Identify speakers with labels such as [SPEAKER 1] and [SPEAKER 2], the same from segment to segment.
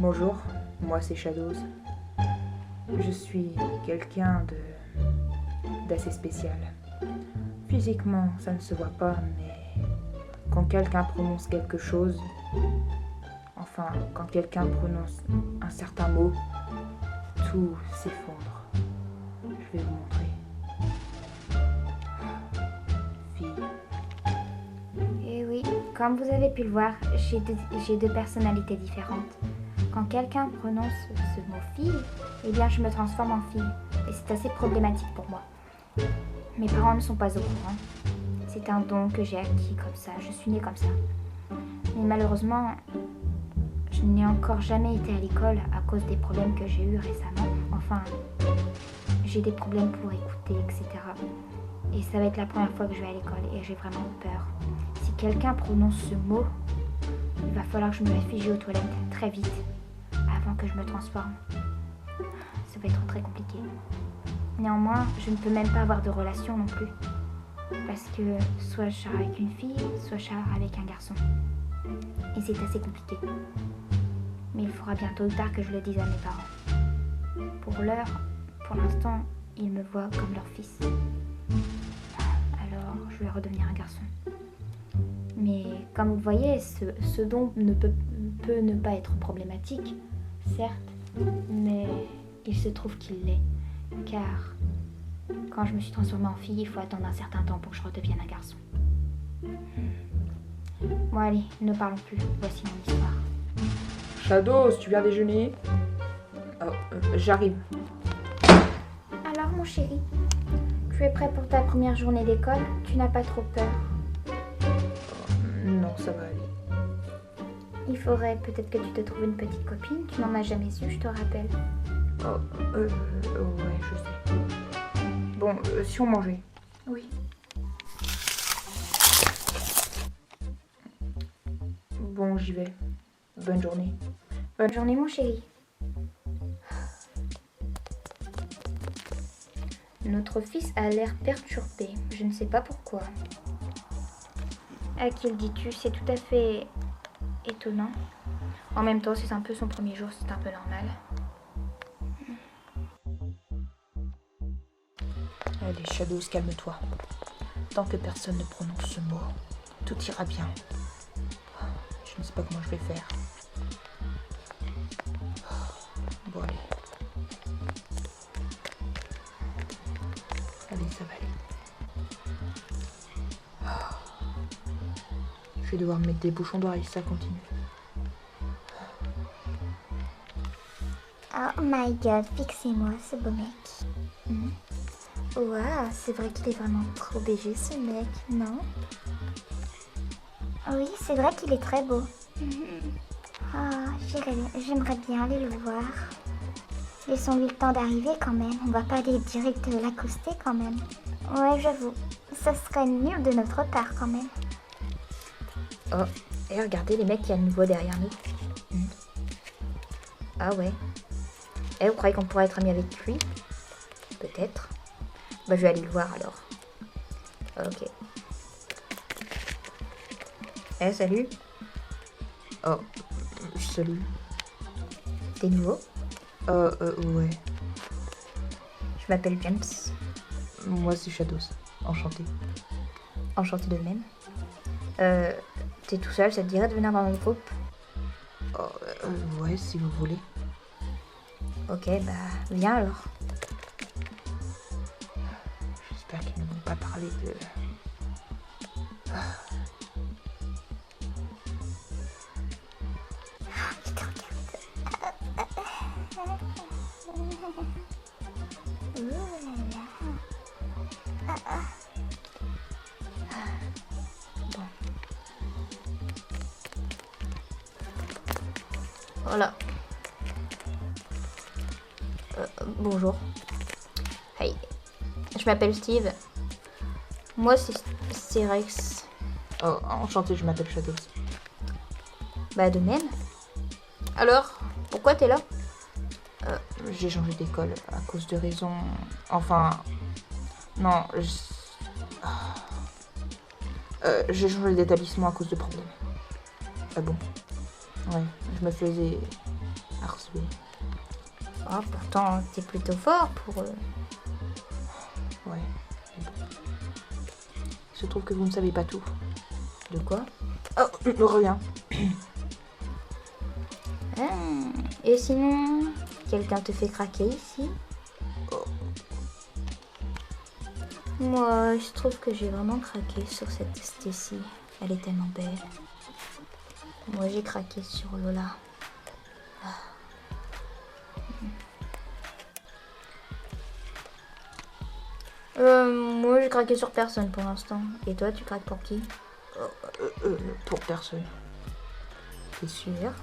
[SPEAKER 1] Bonjour, moi c'est Shadows. Je suis quelqu'un d'assez spécial. Physiquement, ça ne se voit pas, mais quand quelqu'un prononce quelque chose, enfin, quand quelqu'un prononce un certain mot, tout s'effondre. Je vais vous montrer. Fille.
[SPEAKER 2] Et oui, comme vous avez pu le voir, j'ai deux personnalités différentes. Quand quelqu'un prononce ce mot fille, eh bien je me transforme en fille. Et c'est assez problématique pour moi. Mes parents ne sont pas au courant. C'est un don que j'ai acquis comme ça, je suis née comme ça. Mais malheureusement, je n'ai encore jamais été à l'école à cause des problèmes que j'ai eus récemment. Enfin, j'ai des problèmes pour écouter, etc. Et ça va être la première fois que je vais à l'école et j'ai vraiment peur. Si quelqu'un prononce ce mot, il va falloir que je me réfugie aux toilettes très vite avant que je me transforme. Ça va être très compliqué. Néanmoins, je ne peux même pas avoir de relation non plus. Parce que soit je sors avec une fille, soit je sors avec un garçon. Et c'est assez compliqué. Mais il faudra bien tôt ou tard que je le dise à mes parents. Pour l'heure, pour l'instant, ils me voient comme leur fils. Alors, je vais redevenir un garçon. Mais comme vous le voyez, ce don peut ne pas être problématique, certes, mais il se trouve qu'il l'est. Car quand je me suis transformée en fille, il faut attendre un certain temps pour que je redevienne un garçon. Bon allez, ne parlons plus, voici mon histoire.
[SPEAKER 1] Shadows, tu viens déjeuner? Oh, j'arrive.
[SPEAKER 2] Alors mon chéri, tu es prêt pour ta première journée d'école? Tu n'as pas trop peur?
[SPEAKER 1] Non, ça va aller.
[SPEAKER 2] Il faudrait peut-être que tu te trouves une petite copine, tu n'en as jamais eu, je te rappelle.
[SPEAKER 1] Oh, ouais, je sais. Bon, si on mangeait.
[SPEAKER 2] Oui.
[SPEAKER 1] Bon, j'y vais. Bonne journée.
[SPEAKER 2] Bonne journée mon chéri. Notre fils a l'air perturbé, je ne sais pas pourquoi. À qui le dis-tu? C'est tout à fait étonnant. En même temps, c'est un peu son premier jour, c'est un peu normal.
[SPEAKER 1] Allez, Shadows, calme-toi. Tant que personne ne prononce ce mot, tout ira bien. Je ne sais pas comment je vais faire. Bon, allez. Allez, ça va aller. Je vais devoir me mettre des bouchons d'oreilles si ça continue.
[SPEAKER 2] Oh my god, fixez-moi ce beau mec. Waouh, c'est vrai qu'il est vraiment trop BG ce mec, non? Oui, c'est vrai qu'il est très beau. J'aimerais bien aller le voir. Laissons-lui le temps d'arriver quand même. On va pas aller direct l'accoster quand même. Ouais, j'avoue. Ça serait nul de notre part quand même. Oh, et regardez les mecs qui a le nouveau derrière nous. Ah ouais. Et vous croyez qu'on pourrait être amis avec lui? Peut-être. Bah je vais aller le voir alors. Ok. Eh salut.
[SPEAKER 1] Oh, salut.
[SPEAKER 2] T'es nouveau?
[SPEAKER 1] Ouais.
[SPEAKER 2] Je m'appelle James.
[SPEAKER 1] Moi, c'est Shadows. Enchanté.
[SPEAKER 2] Enchantée de même. T'es tout seul, ça te dirait de venir dans notre groupe?
[SPEAKER 1] Oh, ouais, si vous voulez.
[SPEAKER 2] Ok, bah viens alors.
[SPEAKER 1] J'espère qu'ils ne vont pas parler de...
[SPEAKER 2] Voilà. Bonjour. Hey. Je m'appelle Steve. Moi, c'est Rex.
[SPEAKER 1] Oh, enchanté, je m'appelle Shadows.
[SPEAKER 2] Bah, de même. Alors, pourquoi t'es là?
[SPEAKER 1] J'ai changé d'école à cause de raisons... Enfin... Non, j'ai changé d'établissement à cause de problèmes. Ah bon? Ouais, je me faisais motivé.
[SPEAKER 2] Oh, pourtant, t'es plutôt fort pour...
[SPEAKER 1] Ouais. Mais bon. Il se trouve que vous ne savez pas tout.
[SPEAKER 2] De quoi?
[SPEAKER 1] Oh, rien.
[SPEAKER 2] Et sinon, quelqu'un te fait craquer ici? Moi, il se trouve que j'ai vraiment craqué sur cette Stacy. Elle est tellement belle. Moi, j'ai craqué sur Lola. Moi, j'ai craqué sur personne pour l'instant. Et toi, tu craques pour qui?
[SPEAKER 1] Pour personne.
[SPEAKER 2] T'es sûr?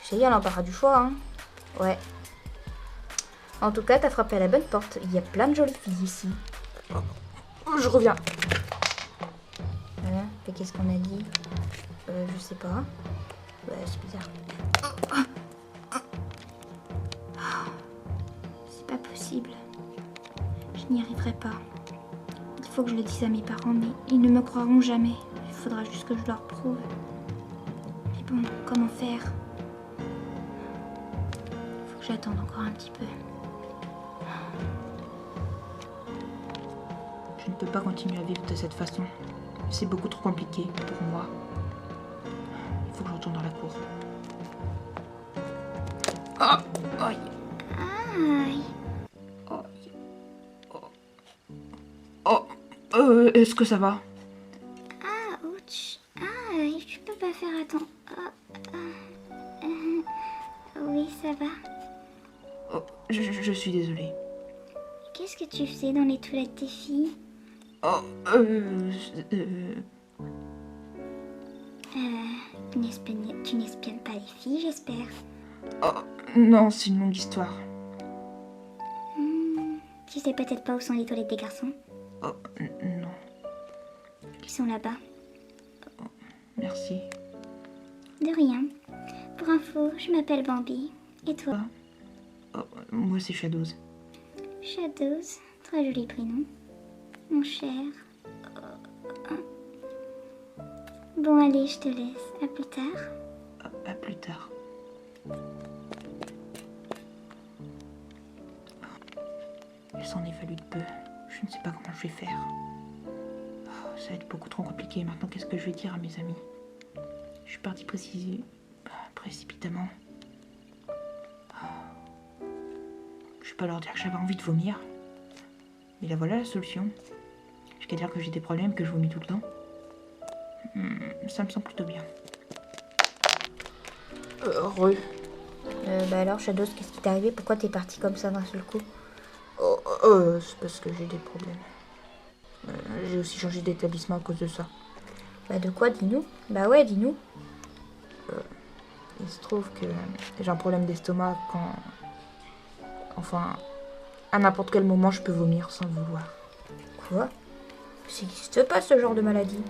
[SPEAKER 2] J'ai dit, elle embarras du choix, hein. Ouais. En tout cas, t'as frappé à la bonne porte. Il y a plein de jolies filles ici.
[SPEAKER 1] Je reviens.
[SPEAKER 2] Et qu'est-ce qu'on a dit? Je sais pas. Ouais, c'est bizarre. C'est pas possible. Je n'y arriverai pas. Il faut que je le dise à mes parents, mais ils ne me croiront jamais. Il faudra juste que je leur prouve. Mais bon, comment faire? Il faut que j'attende encore un petit peu.
[SPEAKER 1] Je ne peux pas continuer à vivre de cette façon. C'est beaucoup trop compliqué pour moi. Il faut que je retourne dans la cour. Ah! Aïe!
[SPEAKER 2] Aïe.
[SPEAKER 1] Est-ce que ça va?
[SPEAKER 2] Ah, ouch. Aïe, tu peux pas faire attends. Oui, ça va.
[SPEAKER 1] Oh, je suis désolée.
[SPEAKER 2] Qu'est-ce que tu faisais dans les toilettes des filles? Tu n'espionnes pas les filles, j'espère.
[SPEAKER 1] Oh, non, c'est une longue histoire.
[SPEAKER 2] Tu sais peut-être pas où sont les toilettes des garçons?
[SPEAKER 1] Oh, non.
[SPEAKER 2] Ils sont là-bas.
[SPEAKER 1] Merci.
[SPEAKER 2] De rien. Pour info, je m'appelle Bambi. Et toi?
[SPEAKER 1] Oh, moi, c'est Shadows.
[SPEAKER 2] Shadows, très joli prénom. Mon cher. Bon, allez, je te laisse. À plus tard.
[SPEAKER 1] À plus tard. Il s'en est fallu de peu. Je ne sais pas comment je vais faire. Ça va être beaucoup trop compliqué. Maintenant, qu'est-ce que je vais dire à mes amis? Je suis partie précipitamment. Je vais pas leur dire que j'avais envie de vomir. Mais là, voilà la solution. Jusqu'à dire que j'ai des problèmes, que je vomis tout le temps. Ça me semble plutôt bien.
[SPEAKER 2] Bah alors, Shadows, qu'est-ce qui t'est arrivé? Pourquoi t'es parti comme ça d'un seul coup?
[SPEAKER 1] C'est parce que j'ai des problèmes. J'ai aussi changé d'établissement à cause de ça.
[SPEAKER 2] Bah de quoi, dis-nous? Bah ouais, dis-nous.
[SPEAKER 1] Il se trouve que j'ai un problème d'estomac quand... Enfin, à n'importe quel moment, je peux vomir sans le vouloir.
[SPEAKER 2] Quoi? Ça n'existe pas ce genre de maladie.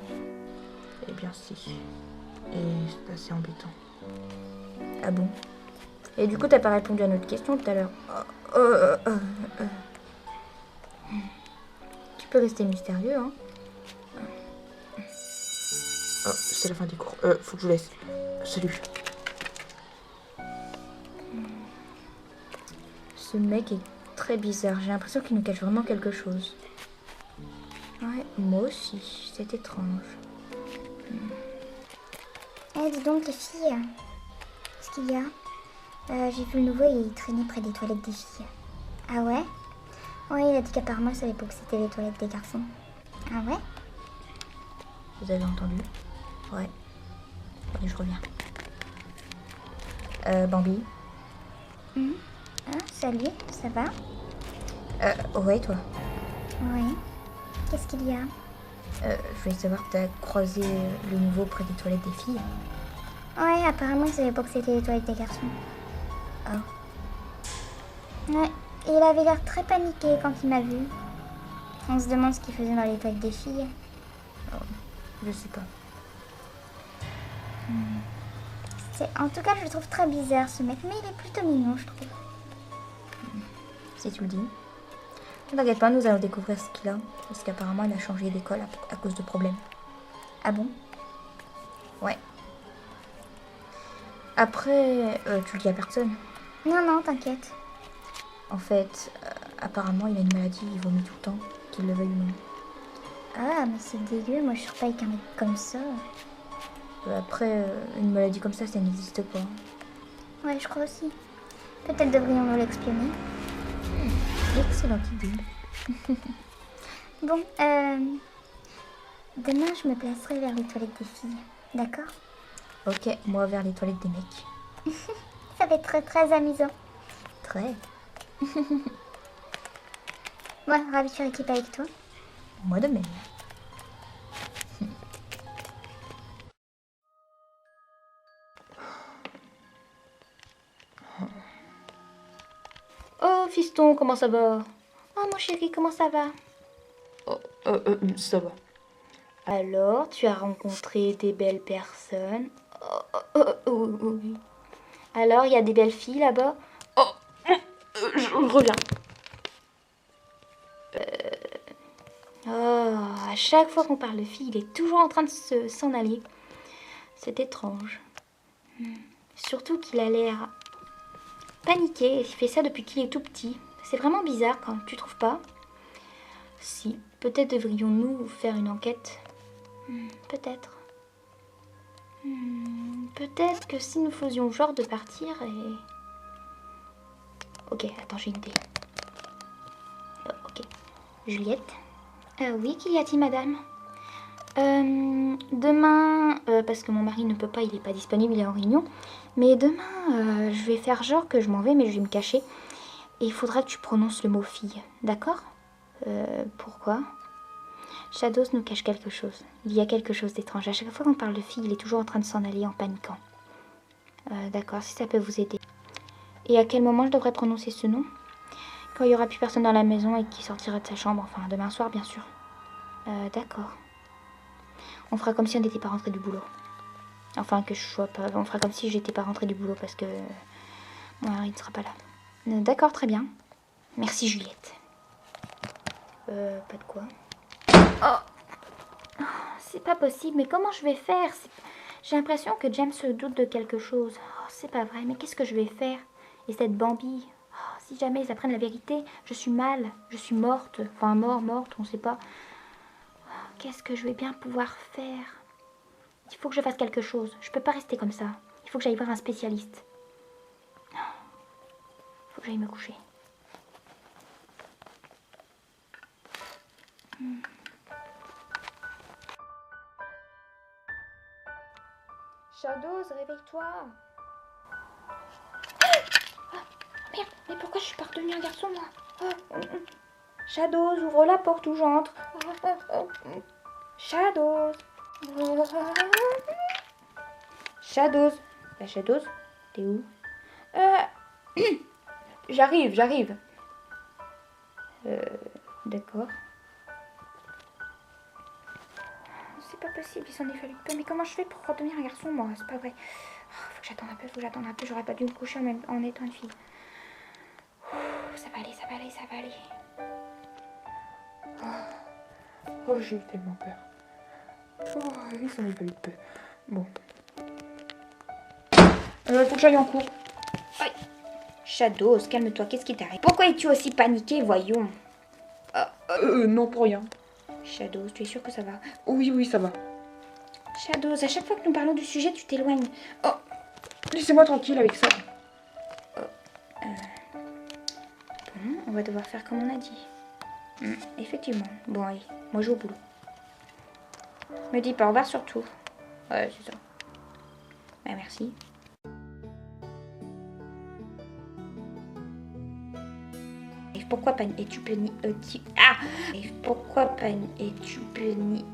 [SPEAKER 1] Eh bien si. Et c'est assez embêtant.
[SPEAKER 2] Ah bon? Et du coup, t'as pas répondu à notre question tout à l'heure. Tu peux rester mystérieux, hein?
[SPEAKER 1] Oh, c'est la fin des cours. Faut que je vous laisse. Salut.
[SPEAKER 2] Ce mec est très bizarre. J'ai l'impression qu'il nous cache vraiment quelque chose. Ouais, moi aussi. C'est étrange. Eh, dis donc, les filles. Qu'est-ce qu'il y a? J'ai vu le nouveau, il traînait près des toilettes des filles. Ah ouais? Ouais, il a dit qu'apparemment, il savait pas que c'était les toilettes des garçons. Ah ouais? Vous avez entendu? Ouais. Allez, je reviens. Bambi? Ah, salut, ça va? Ouais, toi? Oui. Qu'est-ce qu'il y a? Je voulais savoir, t'as croisé le nouveau près des toilettes des filles? Ouais, apparemment, il savait pas que c'était les toilettes des garçons. Oh. Ouais, et il avait l'air très paniqué quand il m'a vu. On se demande ce qu'il faisait dans les toilettes des filles.
[SPEAKER 1] Oh, je sais pas.
[SPEAKER 2] En tout cas, je le trouve très bizarre, ce mec, mais il est plutôt mignon, je trouve. Si tu le dis. Ne t'inquiète pas, nous allons découvrir ce qu'il a. Parce qu'apparemment, il a changé d'école à cause de problèmes. Ah bon? Ouais.
[SPEAKER 1] Après, tu le dis à personne.
[SPEAKER 2] Non, non, t'inquiète.
[SPEAKER 1] En fait, apparemment, il a une maladie, il vomit tout le temps, qu'il le veuille ou non.
[SPEAKER 2] Ah, mais c'est dégueu, moi je suis pas avec un mec comme ça.
[SPEAKER 1] Après, une maladie comme ça n'existe pas.
[SPEAKER 2] Ouais, je crois aussi. Peut-être devrions-nous l'expionner.
[SPEAKER 1] Excellente idée.
[SPEAKER 2] Bon, demain je me placerai vers les toilettes des filles, d'accord?
[SPEAKER 1] Ok, moi vers les toilettes des mecs.
[SPEAKER 2] Ça va être très très amusant.
[SPEAKER 1] Très.
[SPEAKER 2] Moi, ravie de faire équipe avec toi.
[SPEAKER 1] Moi de même.
[SPEAKER 2] Oh, fiston, comment ça va? Oh, mon chéri, comment ça va?
[SPEAKER 1] Ça va.
[SPEAKER 2] Alors, tu as rencontré des belles personnes? Oui. Alors, il y a des belles filles là-bas?
[SPEAKER 1] Je reviens.
[SPEAKER 2] Oh, à chaque fois qu'on parle de filles, il est toujours en train de s'en aller. C'est étrange. Surtout qu'il a l'air paniqué. Il fait ça depuis qu'il est tout petit. C'est vraiment bizarre quand tu trouves pas? Si, peut-être devrions-nous faire une enquête. Peut-être. Peut-être que si nous faisions genre de partir et... Ok, attends, j'ai une idée. Ok. Juliette? Oui, qu'y a-t-il, madame? Demain, parce que mon mari ne peut pas, il n'est pas disponible, il est en réunion. Mais demain, je vais faire genre que je m'en vais, mais je vais me cacher. Et il faudra que tu prononces le mot fille, d'accord? Pourquoi? Shadows nous cache quelque chose. Il y a quelque chose d'étrange. À chaque fois qu'on parle de fille, il est toujours en train de s'en aller en paniquant. D'accord, si ça peut vous aider. Et à quel moment je devrais prononcer ce nom? Quand il n'y aura plus personne dans la maison et qu'il sortira de sa chambre, enfin demain soir bien sûr. D'accord. On fera comme si on n'était pas rentré du boulot. Enfin que je sois pas... On fera comme si j'étais pas rentrée du boulot parce que mon mari ne sera pas là. D'accord, très bien. Merci Juliette. Pas de quoi. Oh, c'est pas possible, mais comment je vais faire? J'ai l'impression que James se doute de quelque chose. Oh, c'est pas vrai, mais qu'est-ce que je vais faire? Et cette Bambi, oh, si jamais ils apprennent la vérité, je suis mal, je suis morte. Enfin, morte, on sait pas. Oh, qu'est-ce que je vais bien pouvoir faire? Il faut que je fasse quelque chose. Je peux pas rester comme ça. Il faut que j'aille voir un spécialiste. Il faut que j'aille me coucher. Shadows, réveille-toi. Merde, mais pourquoi je suis pas redevenue un garçon, moi? Shadows, ouvre la porte ou j'entre. Shadows. Shadows. La Shadows, t'es où? J'arrive. D'accord. C'est pas possible, il s'en est fallu peu. Mais comment je fais pour redevenir un garçon, moi? C'est pas vrai. Faut que j'attende un peu. J'aurais pas dû me coucher en étant une fille. Ça va aller.
[SPEAKER 1] Oh, j'ai eu tellement peur. Oh, il s'en est fallu peu. Bon. Faut que j'aille en cours.
[SPEAKER 2] Aïe. Shadows, calme-toi, qu'est-ce qui t'arrive? Pourquoi es-tu aussi paniqué, voyons?
[SPEAKER 1] Non, pour rien.
[SPEAKER 2] Shadows, tu es sûr que ça va?
[SPEAKER 1] Oui, ça va.
[SPEAKER 2] Shadows, à chaque fois que nous parlons du sujet, tu t'éloignes.
[SPEAKER 1] Oh, laissez-moi tranquille avec ça.
[SPEAKER 2] Bon, on va devoir faire comme on a dit. Effectivement. Bon, allez, moi je vais au boulot. Me dis pas au revoir surtout. Ouais, c'est ça. Bah, merci. Et pourquoi pas es-tu puni? Ah! Et pourquoi pas es-tu puni?